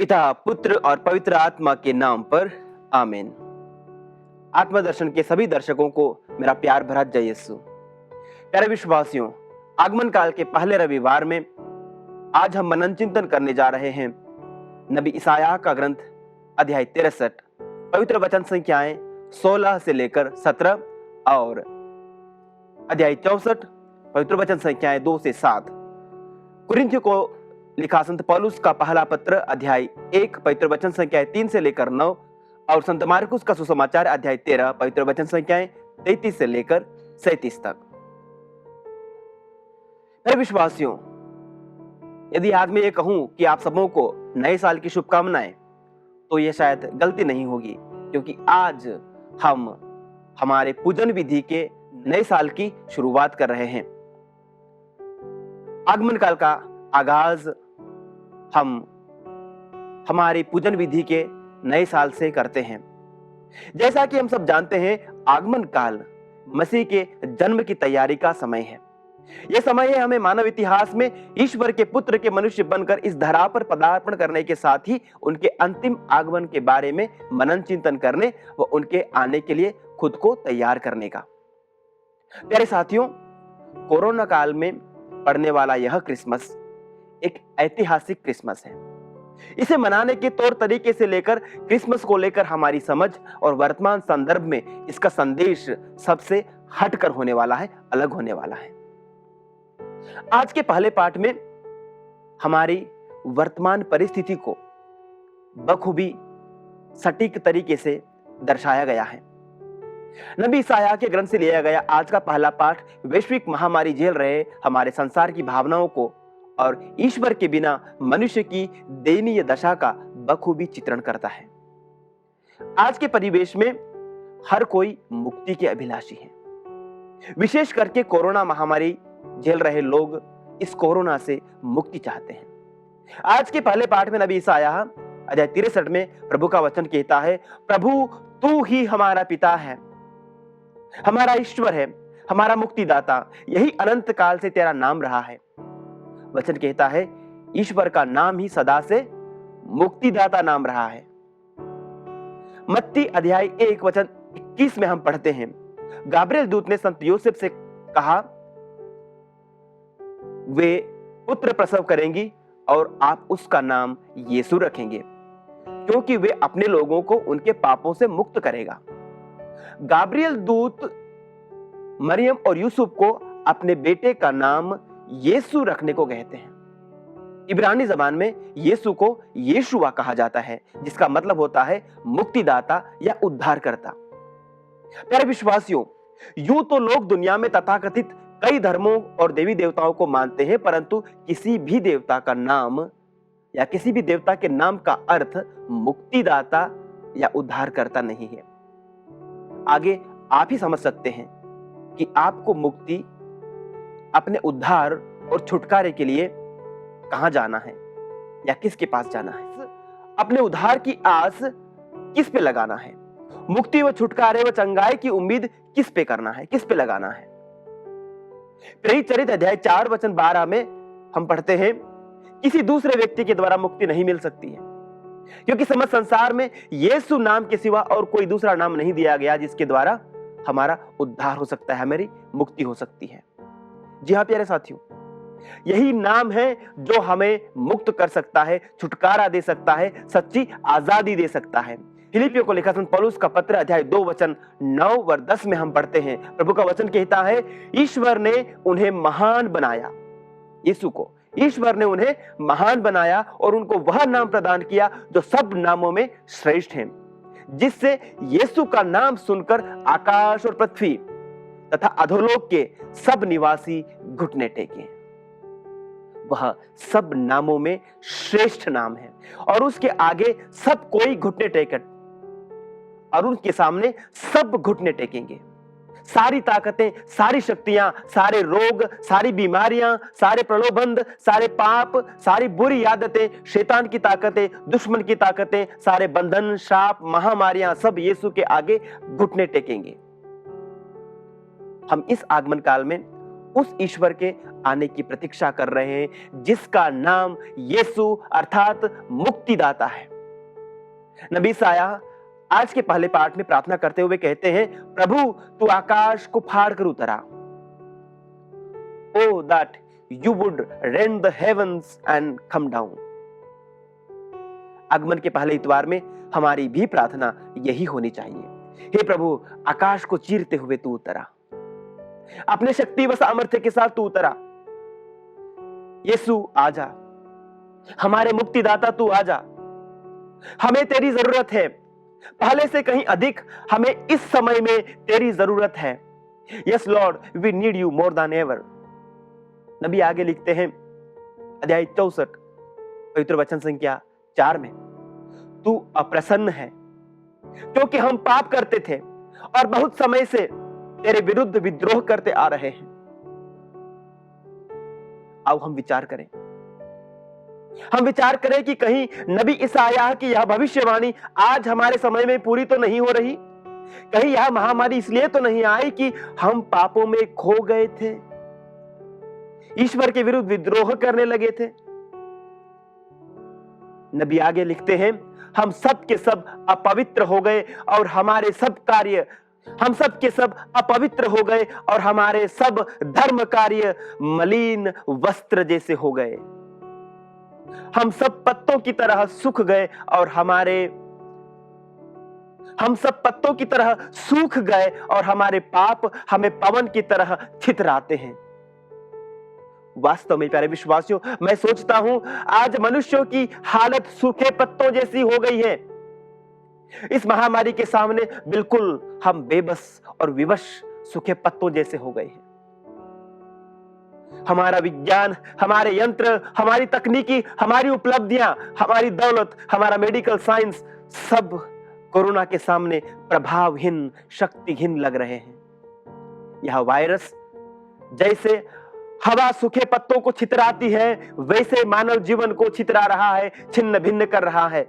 पिता, पुत्र और पवित्र आत्मा के नाम पर आमीन। आत्मदर्शन के सभी दर्शकों को मेरा प्यार भरा जय यीशु। प्यारे विश्वासियों, आगमन काल के पहले रविवार में आज हम मनन चिंतन करने जा रहे हैं नबी ईसाया का ग्रंथ अध्याय 63, पवित्र वचन संख्याएं 16 से लेकर 17 और अध्याय 64, पवित्र वचन संख्याएं 2 से 7। कुरिन्थियों को लिखा संत पौलुस का पहला पत्र अध्याय 1 पवित्र वचन संख्याएं 3 से लेकर 9 और संत मार्कुस का सुसमाचार अध्याय 13 पवित्र वचन संख्याएं 33 से लेकर 37 तक। मेरे विश्वासियों, यदि आज मैं ये कहूं कि आप सबों को नए साल की शुभकामनाएं, तो यह शायद गलती नहीं होगी, क्योंकि आज हम हमारे पूजन विधि के नए साल की शुरुआत कर रहे हैं। आगमन काल का आगाज हम हमारी पूजन विधि के नए साल से करते हैं। जैसा कि हम सब जानते हैं, आगमन काल मसीह के जन्म की तैयारी का समय है। यह समय है हमें मानव इतिहास में ईश्वर के पुत्र के मनुष्य बनकर इस धरा पर पदार्पण करने के साथ ही उनके अंतिम आगमन के बारे में मनन चिंतन करने व उनके आने के लिए खुद को तैयार करने का। प्यारे साथियों, कोरोना काल में पड़ने वाला यह क्रिसमस एक ऐतिहासिक क्रिसमस है। इसे मनाने के तौर तरीके से लेकर क्रिसमस को लेकर हमारी समझ और वर्तमान संदर्भ में इसका संदेश सबसे हटकर होने वाला है, अलग होने वाला है। आज के पहले पाठ में हमारी वर्तमान परिस्थिति को बखूबी सटीक तरीके से दर्शाया गया है। नबी ईसाया के ग्रंथ से लिया गया आज का पहला पाठ वैश्विक महामारी झेल रहे हमारे संसार की भावनाओं को और ईश्वर के बिना मनुष्य की दयनीय दशा का बखूबी चित्रण करता है। आज के परिवेश में हर कोई मुक्ति के अभिलाषी है। विशेष करके कोरोना महामारी झेल रहे लोग इस कोरोना से मुक्ति चाहते हैं। आज के पहले पाठ में नबी ईसाया अध्याय 63 में प्रभु का वचन कहता है, प्रभु तू ही हमारा पिता है, हमारा ईश्वर है, हमारा मुक्तिदाता, यही अनंत काल से तेरा नाम रहा है। वचन कहता है, ईश्वर का नाम ही सदा से मुक्तिदाता नाम रहा है। मत्ती अध्याय 1 वचन 21 में हम पढ़ते हैं, गाब्रिएल दूत ने संत यूसुफ से कहा, वे पुत्र प्रसव करेंगी और आप उसका नाम यीशु रखेंगे, क्योंकि वे अपने लोगों को उनके पापों से मुक्त करेगा। गाब्रिएल दूत मरियम और यूसुफ को अपने बेटे का नाम यीशु रखने को कहते हैं। इब्रानी जबान में यीशु को यीशुआ कहा जाता है, जिसका मतलब होता है मुक्तिदाता या उद्धारकर्ता। प्यारे विश्वासियों, यूं तो लोग दुनिया में तथाकथित कई धर्मों और देवी देवताओं को मानते हैं, परंतु किसी भी देवता का नाम या किसी भी देवता के नाम का अर्थ मुक्तिदाता या उद्धारकर्ता नहीं है। आगे आप ही समझ सकते हैं कि आपको मुक्ति, अपने उद्धार और छुटकारे के लिए कहां जाना है या किसके पास जाना है। अपने उद्धार की आस किस पे लगाना है, मुक्ति व छुटकारे व चंगाई की उम्मीद किस पे करना है, किस पे लगाना है। प्रेरित चरित्र अध्याय 4 वचन 12 में हम पढ़ते हैं, किसी दूसरे व्यक्ति के द्वारा मुक्ति नहीं मिल सकती है, क्योंकि समस्त संसार में यीशु नाम के सिवा और कोई दूसरा नाम नहीं दिया गया जिसके द्वारा हमारा उद्धार हो सकता है, हमारी मुक्ति हो सकती है। जी हाँ प्यारे साथियों, यही नाम है जो हमें मुक्त कर सकता है, छुटकारा दे सकता है, सच्ची आजादी दे सकता है। फिलिपियों को लिखा संत पौलुस का पत्र अध्याय 2 वचन 9 व 10 में हम पढ़ते हैं, प्रभु का वचन कहता है, ईश्वर ने उन्हें महान बनाया, यीशु को ईश्वर ने उन्हें महान बनाया और उनको वह नाम प्रदान किया जो सब नामों में श्रेष्ठ है, जिससे यीशु का नाम सुनकर आकाश और पृथ्वी तथा अधोलोक के सब निवासी घुटने टेके। वह सब नामों में श्रेष्ठ नाम है और उसके आगे सब कोई घुटने टेकर और उनके सामने सब घुटने टेकेंगे। सारी ताकतें, सारी शक्तियां, सारे रोग, सारी बीमारियां, सारे प्रलोभन, सारे पाप, सारी बुरी आदतें, शैतान की ताकतें, दुश्मन की ताकतें, सारे बंधन, शाप, महामारियां सब यीशु के आगे घुटने टेकेंगे। हम इस आगमन काल में उस ईश्वर के आने की प्रतीक्षा कर रहे हैं जिसका नाम यीशु अर्थात मुक्तिदाता है। नबी यशायाह आज के पहले पाठ में प्रार्थना करते हुए कहते हैं, प्रभु तू आकाश को फाड़ कर उतरा। Oh that you would rend the heavens and come down. आगमन के पहले इतवार में हमारी भी प्रार्थना यही होनी चाहिए, हे प्रभु आकाश को चीरते हुए तू उतरा, अपने शक्ति व सामर्थ्य के साथ तू उतरा। यीशु आजा, हमारे मुक्तिदाता तू आजा। हमें तेरी जरूरत है, पहले से कहीं अधिक हमें इस समय में तेरी जरूरत है। Yes Lord, we need you more than ever. नबी आगे लिखते हैं अध्याय 64 पवित्र वचन संख्या 4 में, तू अप्रसन्न है क्योंकि हम पाप करते थे और बहुत समय से तेरे विरुद्ध विद्रोह करते आ रहे हैं। आओ हम विचार करें कि कहीं नबी यशायाह की यह भविष्यवाणी आज हमारे समय में पूरी तो नहीं हो रही। कहीं यह महामारी इसलिए तो नहीं आई कि हम पापों में खो गए थे, ईश्वर के विरुद्ध विद्रोह करने लगे थे। नबी आगे लिखते हैं, हम सब के सब अपवित्र हो गए और हमारे सब कार्य हम सब के सब अपवित्र हो गए और हमारे सब धर्म कार्य मलिन वस्त्र जैसे हो गए। हम सब पत्तों की तरह सूख गए और हमारे पाप हमें पवन की तरह छितराते हैं। वास्तव में प्यारे विश्वासियों, मैं सोचता हूं आज मनुष्यों की हालत सूखे पत्तों जैसी हो गई है। इस महामारी के सामने बिल्कुल हम बेबस और विवश सूखे पत्तों जैसे हो गए हैं। हमारा विज्ञान, हमारे यंत्र, हमारी तकनीकी, हमारी उपलब्धियां, हमारी दौलत, हमारा मेडिकल साइंस सब कोरोना के सामने प्रभावहीन, शक्तिहीन लग रहे हैं। यह वायरस जैसे हवा सूखे पत्तों को छितराती है, वैसे मानव जीवन को छितरा रहा है, छिन्न भिन्न कर रहा है।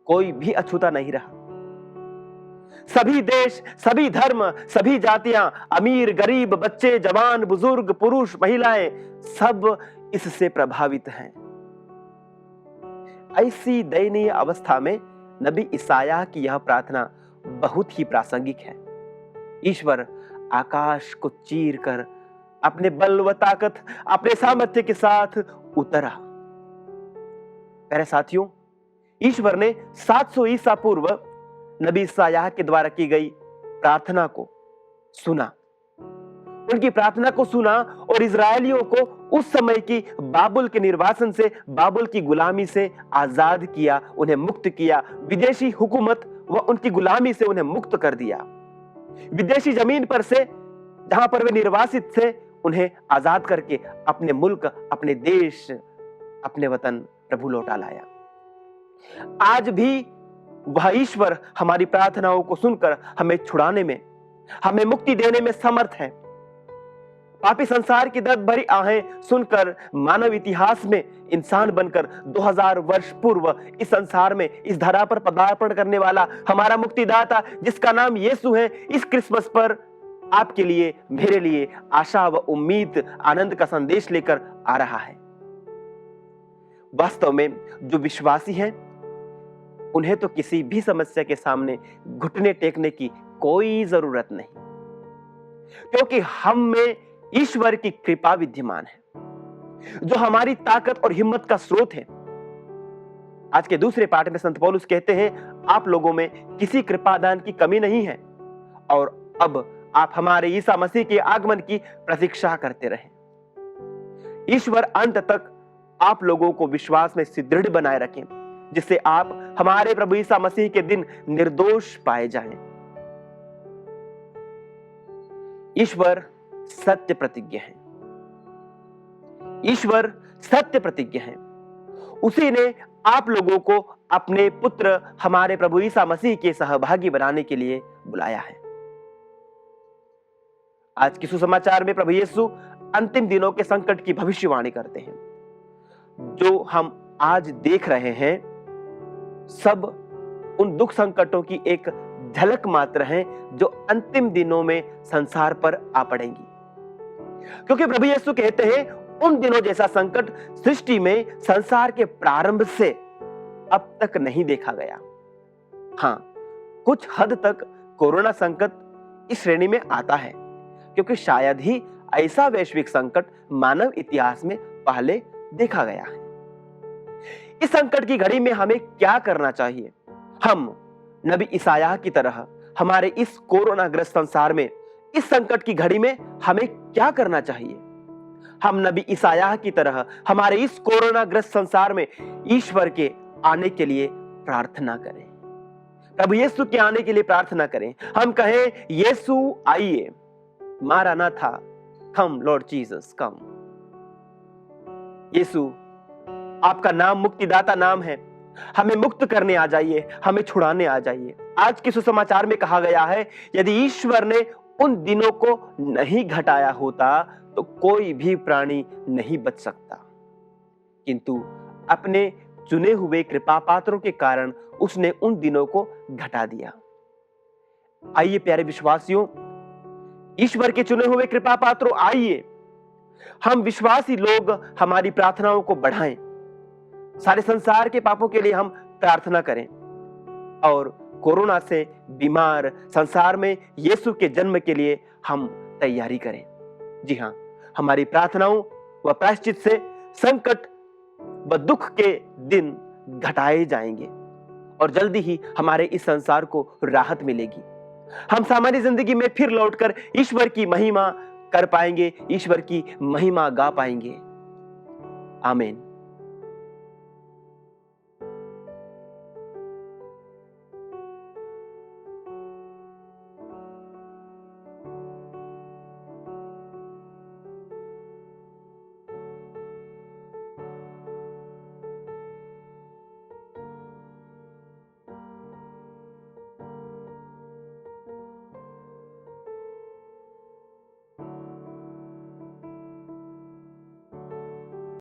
कोई भी अछूता नहीं रहा। सभी देश, सभी धर्म, सभी जातियां, अमीर गरीब, बच्चे जवान बुजुर्ग, पुरुष महिलाएं, सब इससे प्रभावित हैं। ऐसी दयनीय अवस्था में नबी यशायाह की यह प्रार्थना बहुत ही प्रासंगिक है। ईश्वर आकाश को चीर कर अपने बल व ताकत, अपने सामर्थ्य के साथ उतरा। प्यारे साथियों, ईश्वर ने 700 ईसा पूर्व नबी यशायाह के द्वारा की गई प्रार्थना को सुना, उनकी प्रार्थना को सुना और इजरायलियों को उस समय की बाबुल के निर्वासन से, बाबुल की गुलामी से आजाद किया, उन्हें मुक्त किया। विदेशी हुकूमत व उनकी गुलामी से उन्हें मुक्त कर दिया। विदेशी जमीन पर से, जहां पर वे निर्वासित थे, उन्हें आजाद करके अपने मुल्क, अपने देश, अपने वतन प्रभु लौटा लाया। आज भी वह ईश्वर हमारी प्रार्थनाओं को सुनकर हमें छुड़ाने में, हमें मुक्ति देने में समर्थ है। पापी संसार की दर्द भरी आहें सुनकर मानव इतिहास में इंसान बनकर 2000 वर्ष पूर्व इस संसार में, इस धरा पर पदार्पण करने वाला हमारा मुक्तिदाता जिसका नाम यीशु है, इस क्रिसमस पर आपके लिए, मेरे लिए आशा व उम्मीद, आनंद का संदेश लेकर आ रहा है। वास्तव में जो विश्वासी हैं, उन्हें तो किसी भी समस्या के सामने घुटने टेकने की कोई जरूरत नहीं, क्योंकि हम में ईश्वर की कृपा विद्यमान है, जो हमारी ताकत और हिम्मत का स्रोत है। आज के दूसरे पाठ में संत पौलुस कहते हैं, आप लोगों में किसी कृपादान की कमी नहीं है और अब आप हमारे ईसा मसीह के आगमन की प्रतीक्षा करते रहें। ईश्वर अंत तक आप लोगों को विश्वास में सुदृढ़ बनाए रखें, जिससे आप हमारे प्रभु ईसा मसीह के दिन निर्दोष पाए जाएं। ईश्वर सत्य प्रतिज्ञ है। ईश्वर सत्य प्रतिज्ञ है। उसी ने आप लोगों को अपने पुत्र हमारे प्रभु ईसा मसीह के सहभागी बनाने के लिए बुलाया है। आज के सुसमाचार में प्रभु यीशु अंतिम दिनों के संकट की भविष्यवाणी करते हैं। जो हम आज देख रहे हैं, सब उन दुख संकटों की एक झलक मात्र है जो अंतिम दिनों में संसार पर आ पड़ेंगी। क्योंकि प्रभु यीशु कहते हैं उन दिनों जैसा संकट सृष्टि में संसार के प्रारंभ से अब तक नहीं देखा गया। हां, कुछ हद तक कोरोना संकट इस श्रेणी में आता है, क्योंकि शायद ही ऐसा वैश्विक संकट मानव इतिहास में पहले देखा गया है। इस संकट की घड़ी में हमें क्या करना चाहिए? हम नबी ईसायाह की तरह हमारे इस कोरोना ग्रस्त संसार में, इस संकट की घड़ी में हमें क्या करना चाहिए? हम नबी ईसायाह की तरह हमारे इस कोरोना ग्रस्त संसार में ईश्वर के आने के लिए प्रार्थना करें, प्रभु यीशु के आने के लिए प्रार्थना करें। हम कहें, यीशु आइए, मारानाथा, कम लॉर्ड जीसस कम। यीशु, आपका नाम मुक्तिदाता नाम है, हमें मुक्त करने आ जाइए, हमें छुड़ाने आ जाइए। आज के सुसमाचार में कहा गया है, यदि ईश्वर ने उन दिनों को नहीं घटाया होता तो कोई भी प्राणी नहीं बच सकता, किंतु अपने चुने हुए कृपा पात्रों के कारण उसने उन दिनों को घटा दिया। आइए प्यारे विश्वासियों, ईश्वर के चुने हुए कृपा पात्रों, आइए हम विश्वासी लोग हमारी प्रार्थनाओं को बढ़ाएं, सारे संसार के पापों के लिए हम प्रार्थना करें और कोरोना से बीमार संसार में यीशु के जन्म के लिए हम तैयारी करें। जी हां, हमारी प्रार्थनाओं व प्रायश्चित से संकट व दुख के दिन घटाए जाएंगे और जल्दी ही हमारे इस संसार को राहत मिलेगी। हम सामान्य जिंदगी में फिर लौटकर ईश्वर की महिमा कर पाएंगे, ईश्वर की महिमा गा पाएंगे। आमीन।